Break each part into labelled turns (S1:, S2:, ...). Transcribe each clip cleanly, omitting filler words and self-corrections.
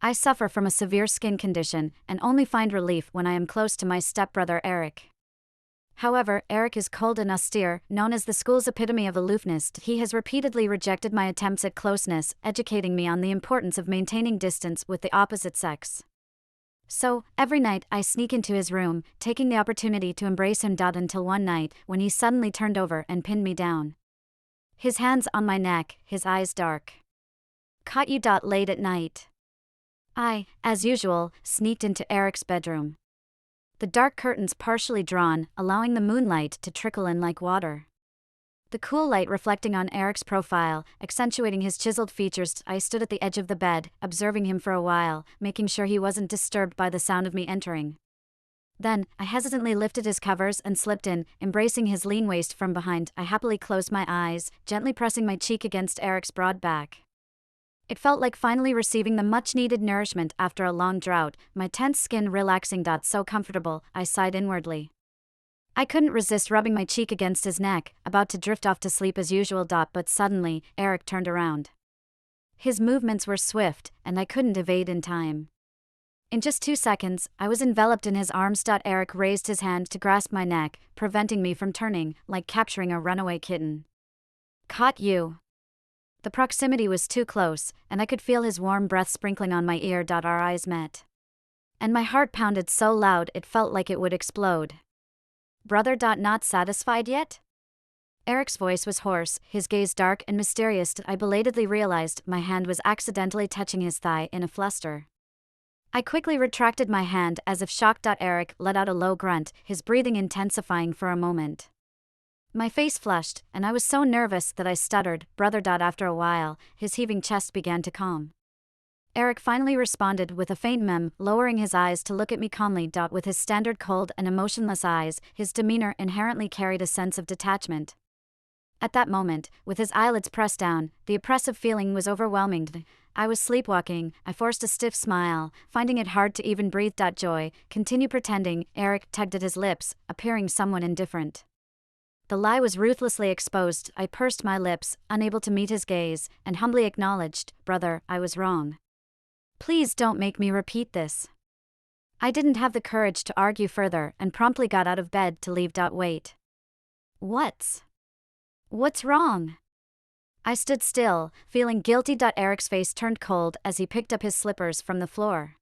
S1: I suffer from a severe skin condition and only find relief when I am close to my stepbrother Eric. However, Eric is cold and austere, known as the school's epitome of aloofness. He has repeatedly rejected my attempts at closeness, educating me on the importance of maintaining distance with the opposite sex. So, every night I sneak into his room, taking the opportunity to embrace him. Until one night, when he suddenly turned over and pinned me down. His hands on my neck, his eyes dark. Caught you. Late at night. I, as usual, sneaked into Eric's bedroom. The dark curtains partially drawn, allowing the moonlight to trickle in like water. The cool light reflecting on Eric's profile, accentuating his chiseled features. I stood at the edge of the bed, observing him for a while, making sure he wasn't disturbed by the sound of me entering. Then, I hesitantly lifted his covers and slipped in, embracing his lean waist from behind. I happily closed my eyes, gently pressing my cheek against Eric's broad back. It felt like finally receiving the much-needed nourishment after a long drought, my tense skin relaxing. So comfortable, I sighed inwardly. I couldn't resist rubbing my cheek against his neck, about to drift off to sleep as usual. But suddenly, Eric turned around. His movements were swift, and I couldn't evade in time. In just 2 seconds, I was enveloped in his arms. Eric raised his hand to grasp my neck, preventing me from turning, like capturing a runaway kitten. Caught you. The proximity was too close, and I could feel his warm breath sprinkling on my ear. Our eyes met. And my heart pounded so loud it felt like it would explode. Brother. Not satisfied yet? Eric's voice was hoarse, his gaze dark and mysterious. I belatedly realized my hand was accidentally touching his thigh in a fluster. I quickly retracted my hand as if shocked. Eric let out a low grunt, his breathing intensifying for a moment. My face flushed, and I was so nervous that I stuttered, brother. After a while, his heaving chest began to calm. Eric finally responded with a faint mem, lowering his eyes to look at me calmly. With his standard cold and emotionless eyes, his demeanor inherently carried a sense of detachment. At that moment, with his eyelids pressed down, the oppressive feeling was overwhelming. I was sleepwalking. I forced a stiff smile, finding it hard to even breathe. Joy, continue pretending. Eric tugged at his lips, appearing somewhat indifferent. The lie was ruthlessly exposed. I pursed my lips, unable to meet his gaze, and humbly acknowledged, brother, I was wrong. Please don't make me repeat this. I didn't have the courage to argue further and promptly got out of bed to leave. Wait. What's wrong? I stood still, feeling guilty. Eric's face turned cold as he picked up his slippers from the floor.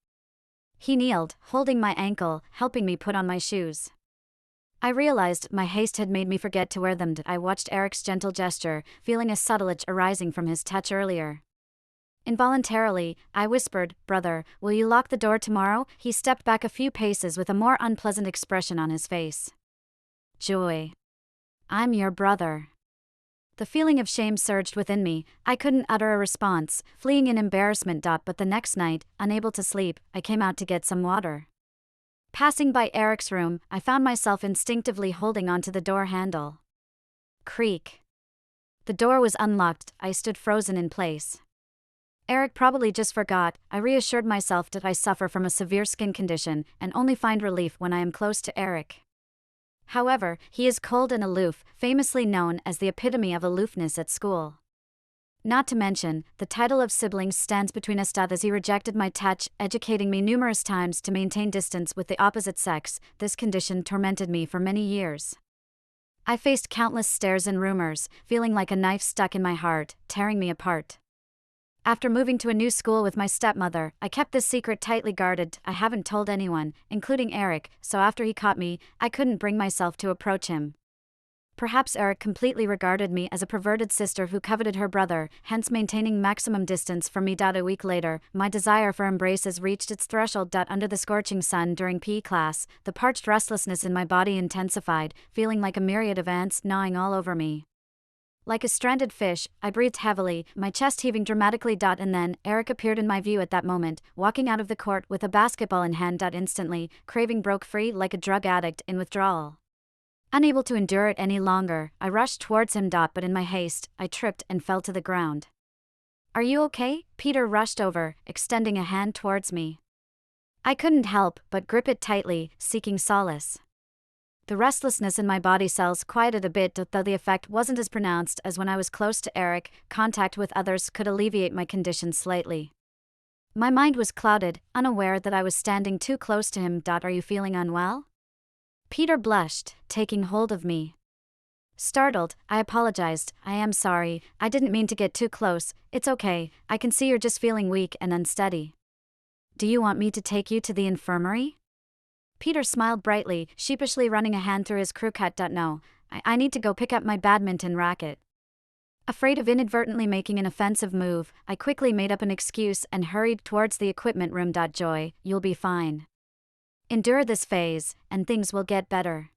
S1: He kneeled, holding my ankle, helping me put on my shoes. I realized my haste had made me forget to wear them. I watched Eric's gentle gesture, feeling a subtle itch arising from his touch earlier. Involuntarily, I whispered, brother, will you lock the door tomorrow? He stepped back a few paces with a more unpleasant expression on his face. Joy. I'm your brother. The feeling of shame surged within me. I couldn't utter a response, fleeing in embarrassment. But the next night, unable to sleep, I came out to get some water. Passing by Eric's room, I found myself instinctively holding onto the door handle. Creak. The door was unlocked. I stood frozen in place. Eric probably just forgot. I reassured myself that I suffer from a severe skin condition and only find relief when I am close to Eric. However, he is cold and aloof, famously known as the epitome of aloofness at school. Not to mention, the title of siblings stands between us. As he rejected my touch, educating me numerous times to maintain distance with the opposite sex, this condition tormented me for many years. I faced countless stares and rumors, feeling like a knife stuck in my heart, tearing me apart. After moving to a new school with my stepmother, I kept this secret tightly guarded. I haven't told anyone, including Eric, so after he caught me, I couldn't bring myself to approach him. Perhaps Eric completely regarded me as a perverted sister who coveted her brother, hence maintaining maximum distance from me. A week later, my desire for embraces reached its threshold. Under the scorching sun during PE class, the parched restlessness in my body intensified, feeling like a myriad of ants gnawing all over me. Like a stranded fish, I breathed heavily, my chest heaving dramatically. And then, Eric appeared in my view at that moment, walking out of the court with a basketball in hand. Instantly, craving broke free like a drug addict in withdrawal. Unable to endure it any longer, I rushed towards him. But in my haste, I tripped and fell to the ground. Are you okay? Peter rushed over, extending a hand towards me. I couldn't help but grip it tightly, seeking solace. The restlessness in my body cells quieted a bit, though the effect wasn't as pronounced as when I was close to Eric. Contact with others could alleviate my condition slightly. My mind was clouded, unaware that I was standing too close to him. Are you feeling unwell? Peter blushed, taking hold of me. Startled, I apologized. I am sorry, I didn't mean to get too close. It's okay, I can see you're just feeling weak and unsteady. Do you want me to take you to the infirmary? Peter smiled brightly, sheepishly running a hand through his crew cut. No, I need to go pick up my badminton racket. Afraid of inadvertently making an offensive move, I quickly made up an excuse and hurried towards the equipment room. Joy, you'll be fine. Endure this phase, and things will get better.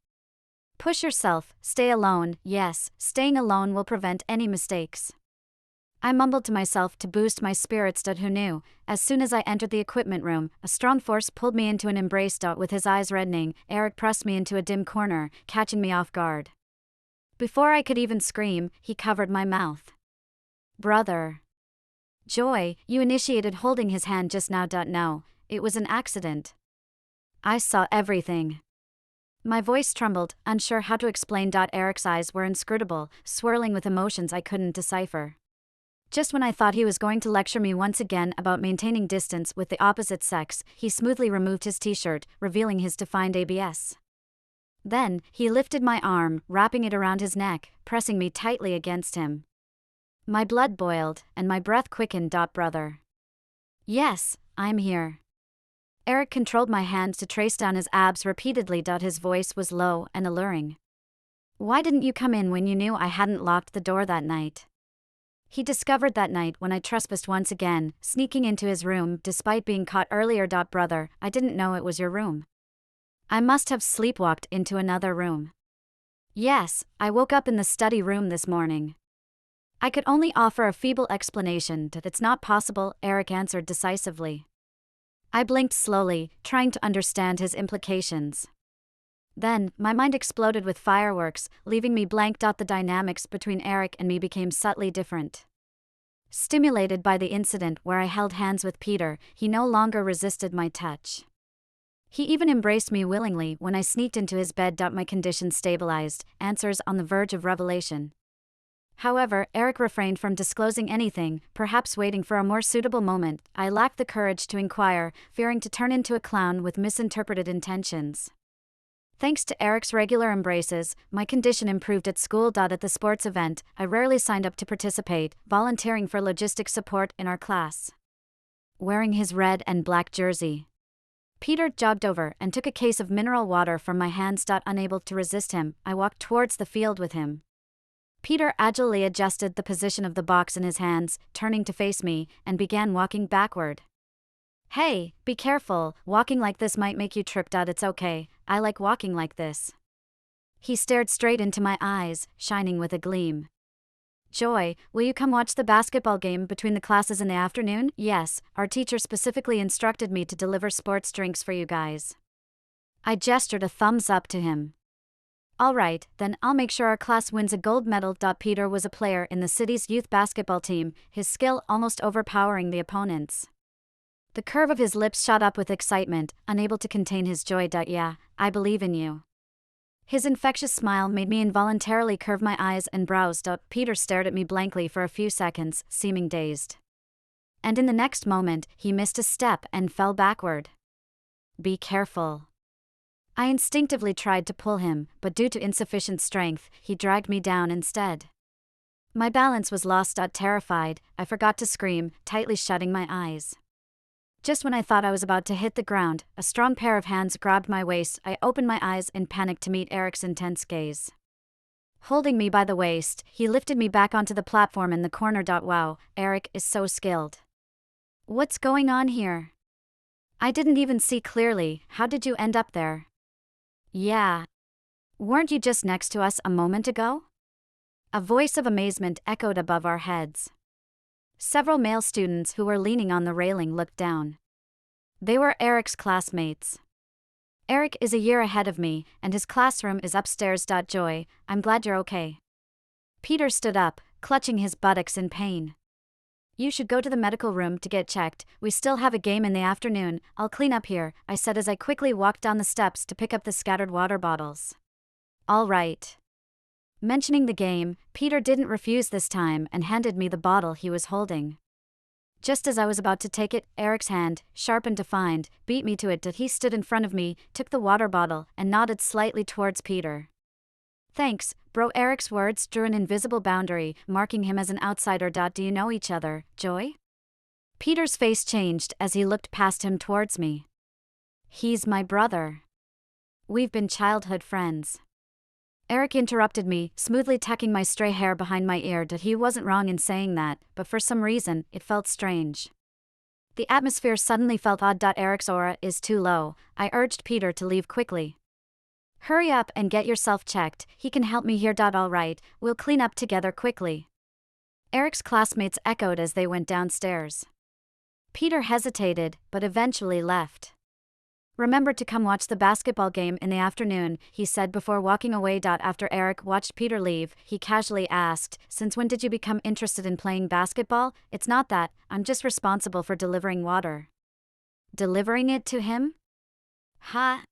S1: Push yourself, stay alone. Yes, staying alone will prevent any mistakes. I mumbled to myself to boost my spirits. Who knew? As soon as I entered the equipment room, a strong force pulled me into an embrace. With his eyes reddening, Eric pressed me into a dim corner, catching me off guard. Before I could even scream, he covered my mouth. Brother. Joy, you initiated holding his hand just now. No, it was an accident. I saw everything. My voice trembled, unsure how to explain. Eric's eyes were inscrutable, swirling with emotions I couldn't decipher. Just when I thought he was going to lecture me once again about maintaining distance with the opposite sex, he smoothly removed his t-shirt, revealing his defined abs. Then, he lifted my arm, wrapping it around his neck, pressing me tightly against him. My blood boiled, and my breath quickened. Brother. Yes, I'm here. Eric controlled my hand to trace down his abs repeatedly. His voice was low and alluring. Why didn't you come in when you knew I hadn't locked the door that night? He discovered that night when I trespassed once again, sneaking into his room despite being caught earlier. Brother, I didn't know it was your room. I must have sleepwalked into another room. Yes, I woke up in the study room this morning. I could only offer a feeble explanation. It's not possible, Eric answered decisively. I blinked slowly, trying to understand his implications. Then, my mind exploded with fireworks, leaving me blank. The dynamics between Eric and me became subtly different. Stimulated by the incident where I held hands with Peter, he no longer resisted my touch. He even embraced me willingly when I sneaked into his bed. My condition stabilized, answers on the verge of revelation. However, Eric refrained from disclosing anything, perhaps waiting for a more suitable moment. I lacked the courage to inquire, fearing to turn into a clown with misinterpreted intentions. Thanks to Eric's regular embraces, my condition improved at school. At the sports event, I rarely signed up to participate, volunteering for logistic support in our class. Wearing his red and black jersey, Peter jogged over and took a case of mineral water from my hands. Unable to resist him, I walked towards the field with him. Peter agilely adjusted the position of the box in his hands, turning to face me, and began walking backward. Hey, be careful, walking like this might make you trip. It's okay, I like walking like this. He stared straight into my eyes, shining with a gleam. Joy, will you come watch the basketball game between the classes in the afternoon? Yes, our teacher specifically instructed me to deliver sports drinks for you guys. I gestured a thumbs up to him. Alright, then I'll make sure our class wins a gold medal. Peter was a player in the city's youth basketball team, his skill almost overpowering the opponents. The curve of his lips shot up with excitement, unable to contain his joy. Yeah, I believe in you. His infectious smile made me involuntarily curve my eyes and brows. Peter stared at me blankly for a few seconds, seeming dazed. And in the next moment, he missed a step and fell backward. Be careful. I instinctively tried to pull him, but due to insufficient strength, he dragged me down instead. My balance was lost. Terrified, I forgot to scream, tightly shutting my eyes. Just when I thought I was about to hit the ground, a strong pair of hands grabbed my waist. I opened my eyes in panic to meet Eric's intense gaze. Holding me by the waist, he lifted me back onto the platform in the corner. Wow, Eric is so skilled. What's going on here? I didn't even see clearly. How did you end up there? Yeah. Weren't you just next to us a moment ago? A voice of amazement echoed above our heads. Several male students who were leaning on the railing looked down. They were Eric's classmates. Eric is a year ahead of me, and his classroom is upstairs. Joy, I'm glad you're okay. Peter stood up, clutching his buttocks in pain. You should go to the medical room to get checked. We still have a game in the afternoon. I'll clean up here, I said as I quickly walked down the steps to pick up the scattered water bottles. All right. Mentioning the game, Peter didn't refuse this time and handed me the bottle he was holding. Just as I was about to take it, Eric's hand, sharp and defined, beat me to it. He stood in front of me, took the water bottle, and nodded slightly towards Peter. Thanks, bro. Eric's words drew an invisible boundary, marking him as an outsider. Do you know each other, Joy? Peter's face changed as he looked past him towards me. He's my brother. We've been childhood friends. Eric interrupted me, smoothly tucking my stray hair behind my ear. He wasn't wrong in saying that, but for some reason, it felt strange. The atmosphere suddenly felt odd. Eric's aura is too low. I urged Peter to leave quickly. Hurry up and get yourself checked. He can help me here. All right, we'll clean up together quickly. Eric's classmates echoed as they went downstairs. Peter hesitated, but eventually left. Remember to come watch the basketball game in the afternoon, he said before walking away. After Eric watched Peter leave, he casually asked, since when did you become interested in playing basketball? It's not that, I'm just responsible for delivering water. Delivering it to him? Ha!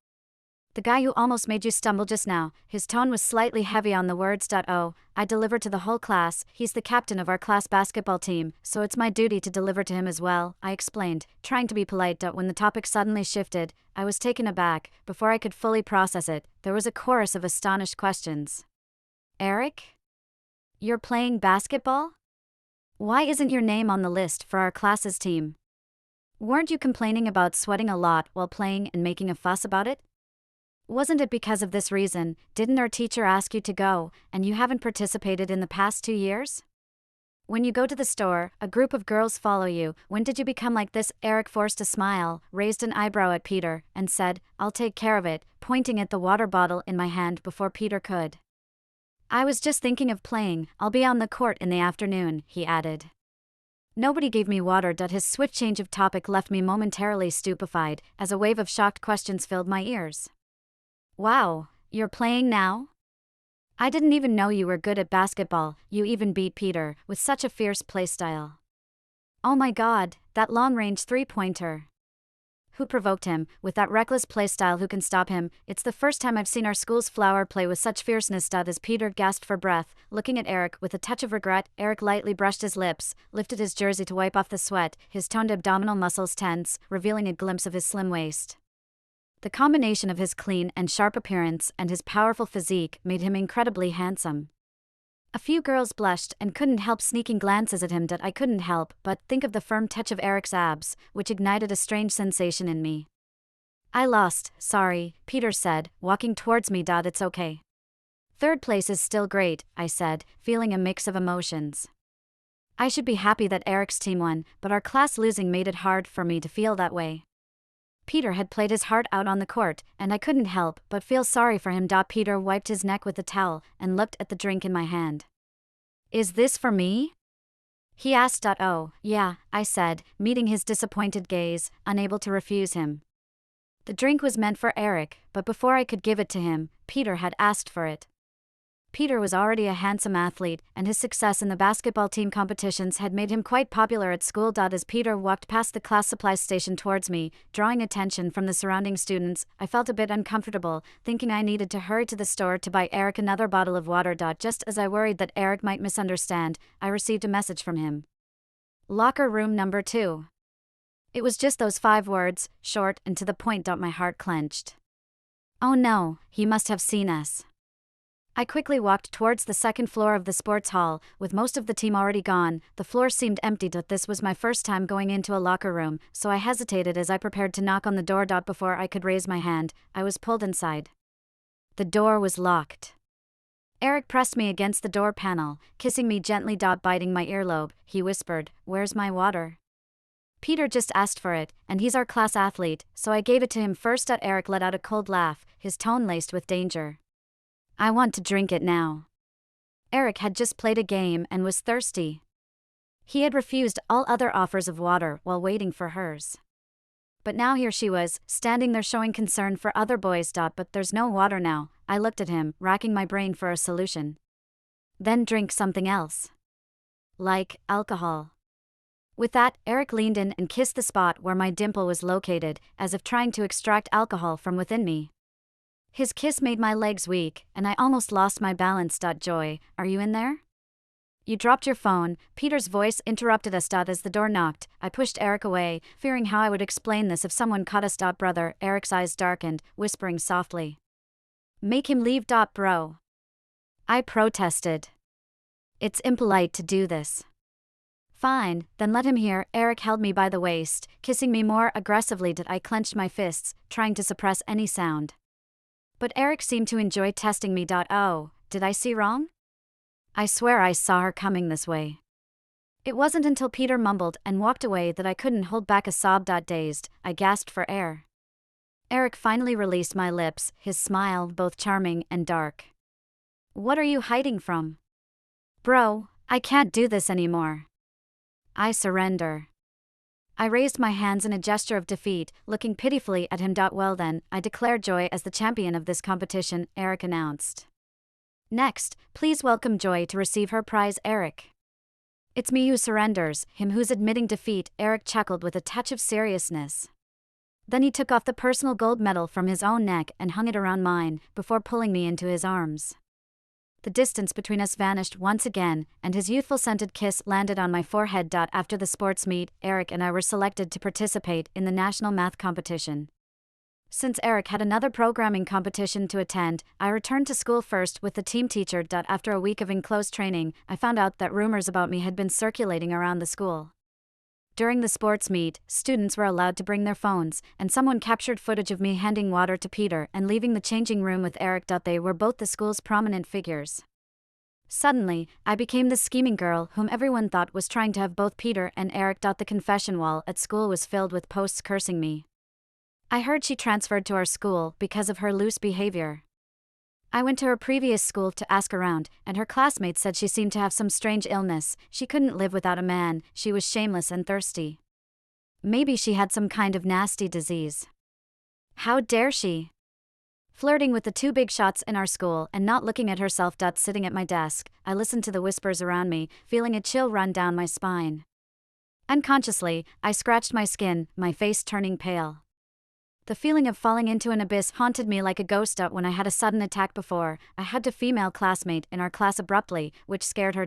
S1: The guy who almost made you stumble just now. His tone was slightly heavy on the words. Oh, I deliver to the whole class. He's the captain of our class basketball team, so it's my duty to deliver to him as well, I explained, trying to be polite. When the topic suddenly shifted, I was taken aback. Before I could fully process it, there was a chorus of astonished questions. Eric? You're playing basketball? Why isn't your name on the list for our class's team? Weren't you complaining about sweating a lot while playing and making a fuss about it? Wasn't it because of this reason, didn't our teacher ask you to go, and you haven't participated in the past 2 years? When you go to the store, a group of girls follow you. When did you become like this? Eric forced a smile, raised an eyebrow at Peter, and said, I'll take care of it, pointing at the water bottle in my hand before Peter could. I was just thinking of playing. I'll be on the court in the afternoon, he added. Nobody gave me water. His swift change of topic left me momentarily stupefied, as a wave of shocked questions filled my ears. Wow, you're playing now? I didn't even know you were good at basketball. You even beat Peter, with such a fierce playstyle. Oh my god, that long-range three-pointer. Who provoked him, with that reckless playstyle? Who can stop him? It's the first time I've seen our school's flower play with such fierceness. As Peter gasped for breath, looking at Eric with a touch of regret, Eric lightly brushed his lips, lifted his jersey to wipe off the sweat, his toned abdominal muscles tense, revealing a glimpse of his slim waist. The combination of his clean and sharp appearance and his powerful physique made him incredibly handsome. A few girls blushed and couldn't help sneaking glances at him. I couldn't help but think of the firm touch of Eric's abs, which ignited a strange sensation in me. I lost, sorry, Peter said, walking towards me. It's okay. Third place is still great, I said, feeling a mix of emotions. I should be happy that Eric's team won, but our class losing made it hard for me to feel that way. Peter had played his heart out on the court, and I couldn't help but feel sorry for him. Peter wiped his neck with a towel and looked at the drink in my hand. Is this for me? He asked. Oh, yeah, I said, meeting his disappointed gaze, unable to refuse him. The drink was meant for Eric, but before I could give it to him, Peter had asked for it. Peter was already a handsome athlete, and his success in the basketball team competitions had made him quite popular at school. As Peter walked past the class supplies station towards me, drawing attention from the surrounding students, I felt a bit uncomfortable, thinking I needed to hurry to the store to buy Eric another bottle of water. Just as I worried that Eric might misunderstand, I received a message from him. Locker room number 2. It was just those 5 words, short and to the point. My heart clenched. Oh no, he must have seen us. I quickly walked towards the second floor of the sports hall, with most of the team already gone. The floor seemed empty. This was my first time going into a locker room, so I hesitated as I prepared to knock on the door. Before I could raise my hand, I was pulled inside. The door was locked. Eric pressed me against the door panel, kissing me gently. Biting my earlobe, he whispered, "Where's my water?" Peter just asked for it, and he's our class athlete, so I gave it to him first. Eric let out a cold laugh, his tone laced with danger. I want to drink it now. Eric had just played a game and was thirsty. He had refused all other offers of water while waiting for hers. But now here she was, standing there showing concern for other boys. But there's no water now. I looked at him, racking my brain for a solution. Then drink something else. Like alcohol. With that, Eric leaned in and kissed the spot where my dimple was located, as if trying to extract alcohol from within me. His kiss made my legs weak, and I almost lost my balance. Joy, are you in there? You dropped your phone, Peter's voice interrupted us. As the door knocked, I pushed Eric away, fearing how I would explain this if someone caught us. Brother, Eric's eyes darkened, whispering softly. Make him leave. Bro. I protested. It's impolite to do this. Fine, then let him hear. Eric held me by the waist, kissing me more aggressively. I clenched my fists, trying to suppress any sound. But Eric seemed to enjoy testing me. Oh, did I see wrong? I swear I saw her coming this way. It wasn't until Peter mumbled and walked away that I couldn't hold back a sob. Dazed, I gasped for air. Eric finally released my lips, his smile both charming and dark. What are you hiding from? Bro, I can't do this anymore. I surrender. I raised my hands in a gesture of defeat, looking pitifully at him. Well then, I declare Joy as the champion of this competition, Eric announced. Next, please welcome Joy to receive her prize. Eric. It's me who surrenders, him who's admitting defeat, Eric chuckled with a touch of seriousness. Then he took off the personal gold medal from his own neck and hung it around mine, before pulling me into his arms. The distance between us vanished once again, and his youthful scented kiss landed on my forehead. After the sports meet, Eric and I were selected to participate in the national math competition. Since Eric had another programming competition to attend, I returned to school first with the team teacher. After a week of enclosed training, I found out that rumors about me had been circulating around the school. During the sports meet, students were allowed to bring their phones, and someone captured footage of me handing water to Peter and leaving the changing room with Eric. They were both the school's prominent figures. Suddenly, I became the scheming girl whom everyone thought was trying to have both Peter and Eric. The confession wall at school was filled with posts cursing me. I heard she transferred to our school because of her loose behavior. I went to her previous school to ask around, and her classmates said she seemed to have some strange illness. She couldn't live without a man, she was shameless and thirsty. Maybe she had some kind of nasty disease. How dare she? Flirting with the two big shots in our school and not looking at herself. Sitting at my desk, I listened to the whispers around me, feeling a chill run down my spine. Unconsciously, I scratched my skin, my face turning pale. The feeling of falling into an abyss haunted me like a ghost. When I had a sudden attack before, I hugged a female classmate in our class abruptly, which scared her.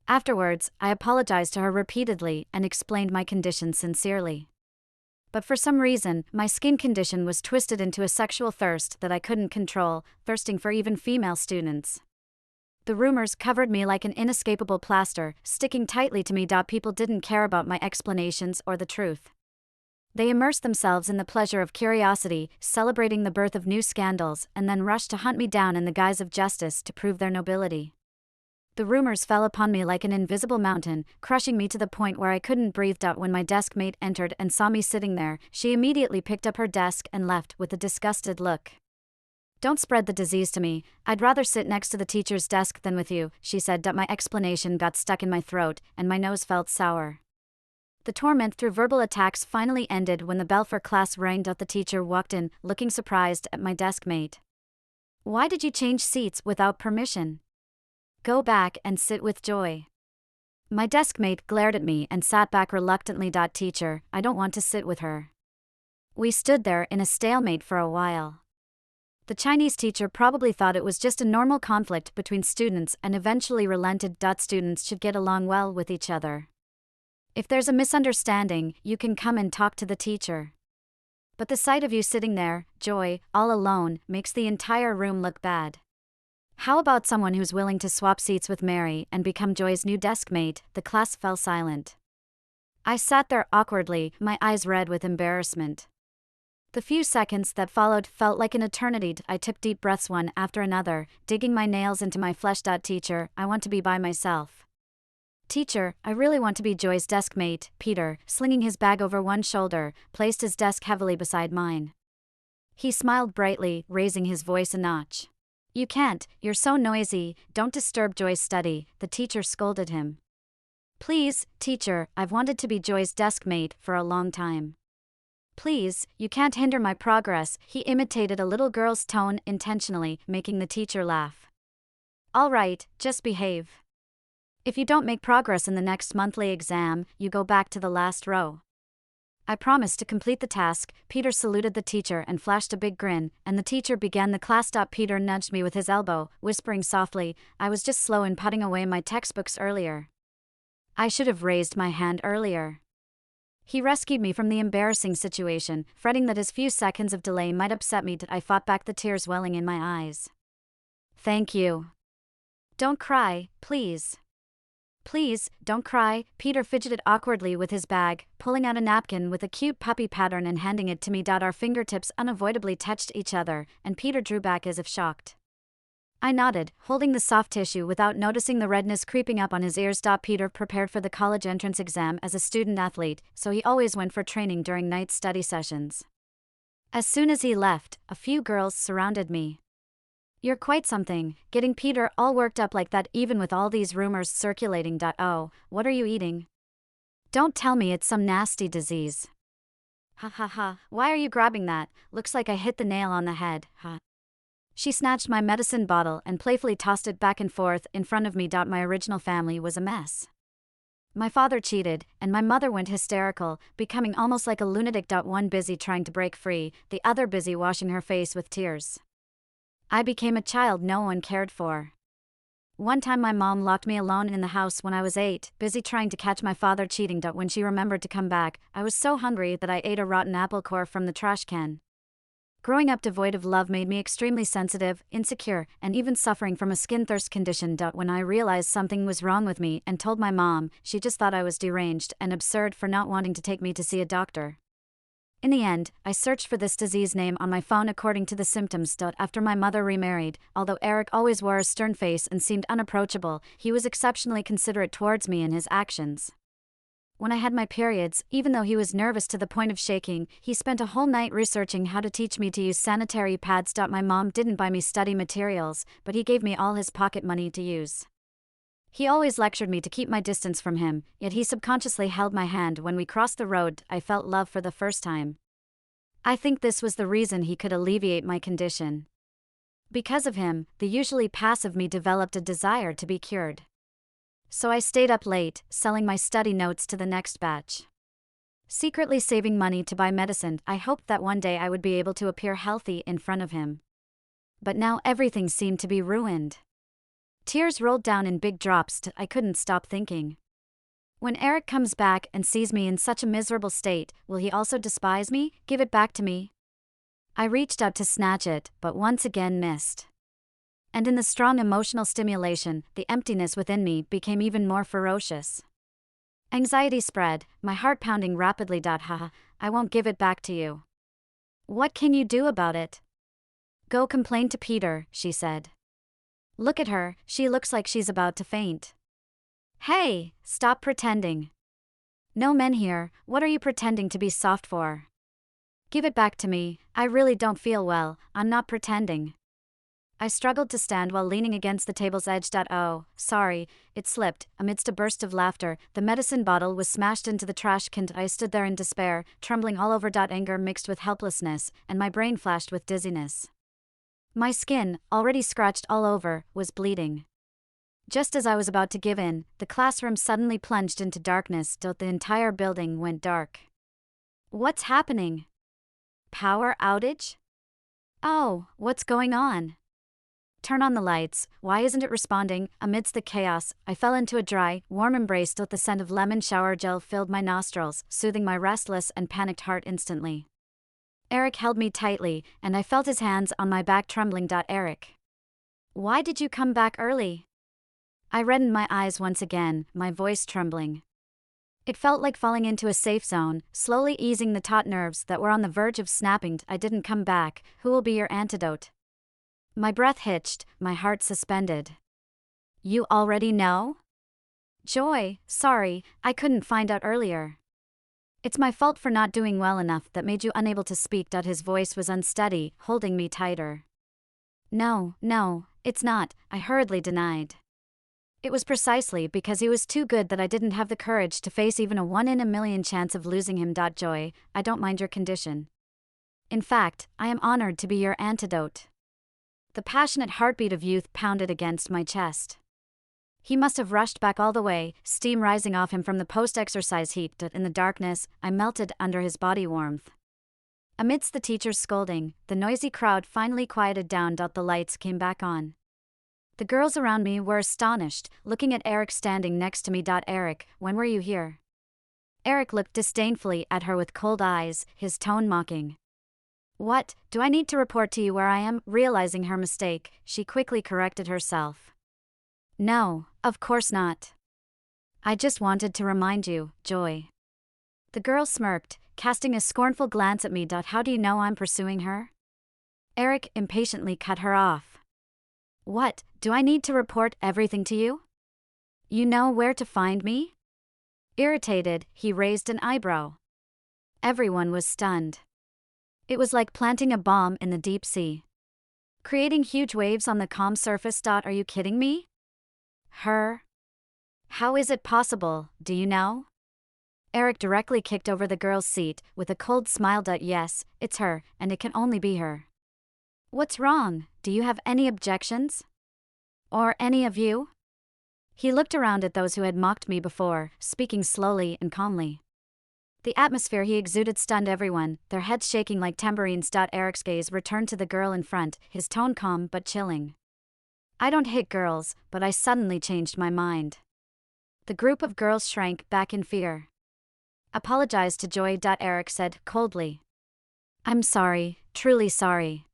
S1: Afterwards, I apologized to her repeatedly and explained my condition sincerely. But for some reason, my skin condition was twisted into a sexual thirst that I couldn't control, thirsting for even female students. The rumors covered me like an inescapable plaster, sticking tightly to me. People didn't care about my explanations or the truth. They immersed themselves in the pleasure of curiosity, celebrating the birth of new scandals, and then rushed to hunt me down in the guise of justice to prove their nobility. The rumors fell upon me like an invisible mountain, crushing me to the point where I couldn't breathe. When my desk mate entered and saw me sitting there, she immediately picked up her desk and left with a disgusted look. Don't spread the disease to me, I'd rather sit next to the teacher's desk than with you, she said. My explanation got stuck in my throat, and my nose felt sour. The torment through verbal attacks finally ended when the bell for class rang. The teacher walked in, looking surprised at my desk mate. Why did you change seats without permission? Go back and sit with Joy. My desk mate glared at me and sat back reluctantly. Teacher, I don't want to sit with her. We stood there in a stalemate for a while. The Chinese teacher probably thought it was just a normal conflict between students and eventually relented. Students should get along well with each other. If there's a misunderstanding, you can come and talk to the teacher. But the sight of you sitting there, Joy, all alone, makes the entire room look bad. How about someone who's willing to swap seats with Mary and become Joy's new desk mate? The class fell silent. I sat there awkwardly, my eyes red with embarrassment. The few seconds that followed felt like an eternity. I took deep breaths one after another, digging my nails into my flesh. Teacher, I want to be by myself. Teacher, I really want to be Joy's desk mate. Peter, slinging his bag over one shoulder, placed his desk heavily beside mine. He smiled brightly, raising his voice a notch. You can't, you're so noisy, don't disturb Joy's study, the teacher scolded him. Please, teacher, I've wanted to be Joy's desk mate for a long time. Please, you can't hinder my progress, he imitated a little girl's tone intentionally, making the teacher laugh. All right, just behave. If you don't make progress in the next monthly exam, you go back to the last row. I promised to complete the task. Peter saluted the teacher and flashed a big grin, and the teacher began the class. Peter nudged me with his elbow, whispering softly, I was just slow in putting away my textbooks earlier. I should have raised my hand earlier. He rescued me from the embarrassing situation, fretting that his few seconds of delay might upset me. I fought back the tears welling in my eyes. Thank you. Don't cry, please. Please, don't cry. Peter fidgeted awkwardly with his bag, pulling out a napkin with a cute puppy pattern and handing it to me. Our fingertips unavoidably touched each other, and Peter drew back as if shocked. I nodded, holding the soft tissue without noticing the redness creeping up on his ears. Peter prepared for the college entrance exam as a student athlete, so he always went for training during night study sessions. As soon as he left, a few girls surrounded me. You're quite something, getting Peter all worked up like that even with all these rumors circulating. Oh, what are you eating? Don't tell me it's some nasty disease. Ha ha ha, why are you grabbing that? Looks like I hit the nail on the head, huh? She snatched my medicine bottle and playfully tossed it back and forth in front of me. My original family was a mess. My father cheated, and my mother went hysterical, becoming almost like a lunatic. One busy trying to break free, the other busy washing her face with tears. I became a child no one cared for. One time my mom locked me alone in the house when I was 8, busy trying to catch my father cheating. When she remembered to come back, I was so hungry that I ate a rotten apple core from the trash can. Growing up devoid of love made me extremely sensitive, insecure, and even suffering from a skin thirst condition. When I realized something was wrong with me and told my mom, she just thought I was deranged and absurd for not wanting to take me to see a doctor. In the end, I searched for this disease name on my phone according to the symptoms. After my mother remarried, although Eric always wore a stern face and seemed unapproachable, he was exceptionally considerate towards me in his actions. When I had my periods, even though he was nervous to the point of shaking, he spent a whole night researching how to teach me to use sanitary pads. My mom didn't buy me study materials, but he gave me all his pocket money to use. He always lectured me to keep my distance from him, yet he subconsciously held my hand when we crossed the road. I felt love for the first time. I think this was the reason he could alleviate my condition. Because of him, the usually passive me developed a desire to be cured. So I stayed up late, selling my study notes to the next batch. Secretly saving money to buy medicine, I hoped that one day I would be able to appear healthy in front of him. But now everything seemed to be ruined. Tears rolled down in big drops. I couldn't stop thinking. When Eric comes back and sees me in such a miserable state, will he also despise me, give it back to me? I reached out to snatch it, but once again missed. And in the strong emotional stimulation, the emptiness within me became even more ferocious. Anxiety spread, my heart pounding rapidly. Haha, I won't give it back to you. What can you do about it? Go complain to Peter, she said. Look at her, she looks like she's about to faint. Hey, stop pretending. No men here, what are you pretending to be soft for? Give it back to me, I really don't feel well, I'm not pretending. I struggled to stand while leaning against the table's edge. Oh, sorry, it slipped. Amidst a burst of laughter, the medicine bottle was smashed into the trash can. I stood there in despair, trembling all over. Anger mixed with helplessness, and my brain flashed with dizziness. My skin, already scratched all over, was bleeding. Just as I was about to give in, the classroom suddenly plunged into darkness. The entire building went dark. What's happening? Power outage? Oh, what's going on? Turn on the lights, why isn't it responding? Amidst the chaos, I fell into a dry, warm embrace. The scent of lemon shower gel filled my nostrils, soothing my restless and panicked heart instantly. Eric held me tightly, and I felt his hands on my back trembling. Eric, why did you come back early? I reddened my eyes once again, my voice trembling. It felt like falling into a safe zone, slowly easing the taut nerves that were on the verge of snapping. I didn't come back, who will be your antidote? My breath hitched, my heart suspended. You already know? Joy, sorry, I couldn't find out earlier. It's my fault for not doing well enough that made you unable to speak. His voice was unsteady, holding me tighter. No, it's not, I hurriedly denied. It was precisely because he was too good that I didn't have the courage to face even a 1 in a million chance of losing him. Joy, I don't mind your condition. In fact, I am honored to be your antidote. The passionate heartbeat of youth pounded against my chest. He must have rushed back all the way, steam rising off him from the post-exercise heat. In the darkness, I melted under his body warmth. Amidst the teacher's scolding, the noisy crowd finally quieted down. The lights came back on. The girls around me were astonished, looking at Eric standing next to me. Eric, when were you here? Eric looked disdainfully at her with cold eyes, his tone mocking. What, do I need to report to you where I am? Realizing her mistake, she quickly corrected herself. No, of course not. I just wanted to remind you, Joy. The girl smirked, casting a scornful glance at me. How do you know I'm pursuing her? Eric impatiently cut her off. What, do I need to report everything to you? You know where to find me? Irritated, he raised an eyebrow. Everyone was stunned. It was like planting a bomb in the deep sea, creating huge waves on the calm surface. Are you kidding me? Her? How is it possible, do you know? Eric directly kicked over the girl's seat, with a cold smile. Yes, it's her, and it can only be her. What's wrong? Do you have any objections? Or any of you? He looked around at those who had mocked me before, speaking slowly and calmly. The atmosphere he exuded stunned everyone, their heads shaking like tambourines. Eric's gaze returned to the girl in front, his tone calm but chilling. I don't hate girls, but I suddenly changed my mind. The group of girls shrank back in fear. Apologize to Joy. Eric said coldly. I'm sorry, truly sorry.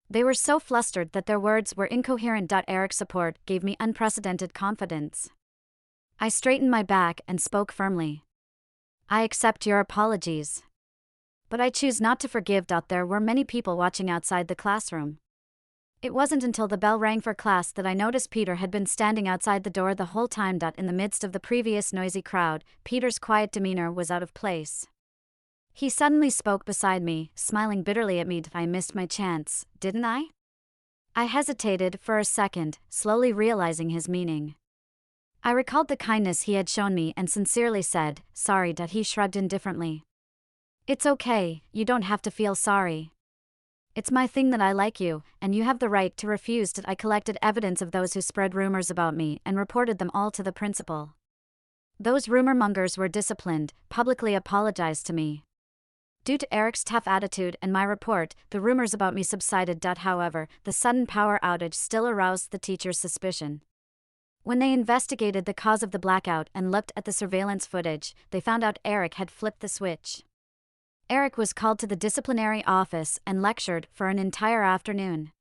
S1: They were so flustered that their words were incoherent. Eric's support gave me unprecedented confidence. I straightened my back and spoke firmly. I accept your apologies. But I choose not to forgive. There were many people watching outside the classroom. It wasn't until the bell rang for class that I noticed Peter had been standing outside the door the whole time. In the midst of the previous noisy crowd, Peter's quiet demeanor was out of place. He suddenly spoke beside me, smiling bitterly at me. I missed my chance, didn't I? I hesitated for a second, slowly realizing his meaning. I recalled the kindness he had shown me and sincerely said, sorry. He shrugged indifferently. It's okay, you don't have to feel sorry. It's my thing that I like you, and you have the right to refuse. I collected evidence of those who spread rumors about me and reported them all to the principal. Those rumor mongers were disciplined, publicly apologized to me. Due to Eric's tough attitude and my report, the rumors about me subsided. However, the sudden power outage still aroused the teacher's suspicion. When they investigated the cause of the blackout and looked at the surveillance footage, they found out Eric had flipped the switch. Eric was called to the disciplinary office and lectured for an entire afternoon.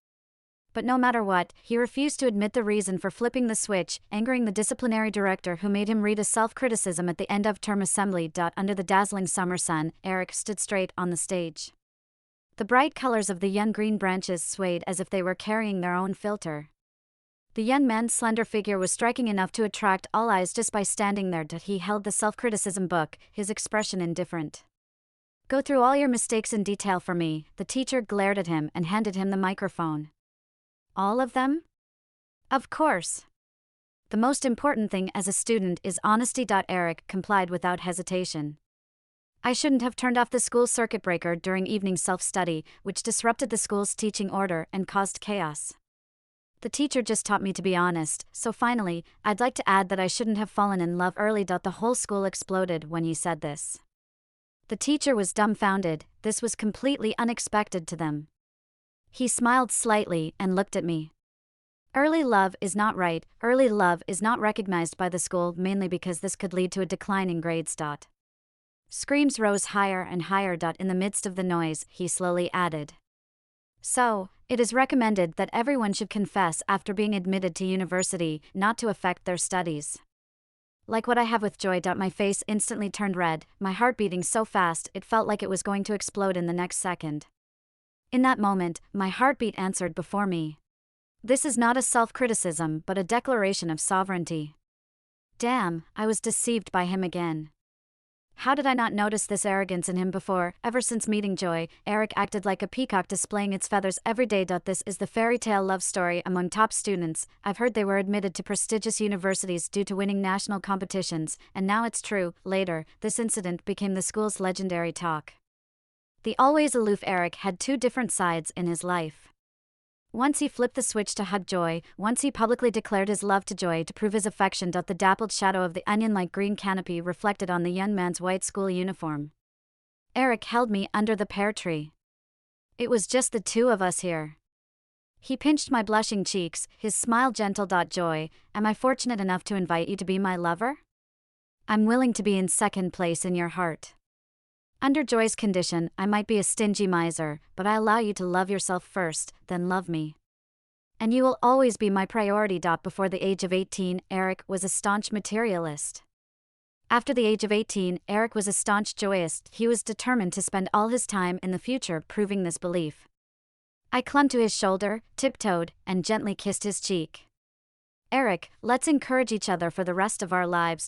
S1: But no matter what, he refused to admit the reason for flipping the switch, angering the disciplinary director who made him read a self-criticism at the end of term assembly. Under the dazzling summer sun, Eric stood straight on the stage. The bright colors of the young green branches swayed as if they were carrying their own filter. The young man's slender figure was striking enough to attract all eyes just by standing there. He held the self-criticism book, his expression indifferent. Go through all your mistakes in detail for me, the teacher glared at him and handed him the microphone. All of them? Of course. The most important thing as a student is honesty. Eric complied without hesitation. I shouldn't have turned off the school circuit breaker during evening self-study, which disrupted the school's teaching order and caused chaos. The teacher just taught me to be honest, so finally, I'd like to add that I shouldn't have fallen in love early. The whole school exploded when he said this. The teacher was dumbfounded. This was completely unexpected to them. He smiled slightly and looked at me. Early love is not right. Early love is not recognized by the school, mainly because this could lead to a decline in grades. Screams rose higher and higher. In the midst of the noise, he slowly added. So, it is recommended that everyone should confess after being admitted to university, not to affect their studies. Like what I have with Joy. My face instantly turned red, my heart beating so fast it felt like it was going to explode in the next second. In that moment, my heartbeat answered before me. This is not a self-criticism but a declaration of sovereignty. Damn, I was deceived by him again. How did I not notice this arrogance in him before? Ever since meeting Joy, Eric acted like a peacock displaying its feathers every day. This is the fairy tale love story among top students. I've heard they were admitted to prestigious universities due to winning national competitions, and now it's true. Later, this incident became the school's legendary talk. The always aloof Eric had two different sides in his life. Once he flipped the switch to hug Joy, once he publicly declared his love to Joy to prove his affection. The dappled shadow of the onion-like green canopy reflected on the young man's white school uniform. Eric held me under the pear tree. It was just the two of us here. He pinched my blushing cheeks, his smile gentle. Joy, am I fortunate enough to invite you to be my lover? I'm willing to be in second place in your heart. Under Joy's condition, I might be a stingy miser, but I allow you to love yourself first, then love me. And you will always be my priority. Before the age of 18, Eric was a staunch materialist. After the age of 18, Eric was a staunch joyist. He was determined to spend all his time in the future proving this belief. I clung to his shoulder, tiptoed, and gently kissed his cheek. Eric, let's encourage each other for the rest of our lives.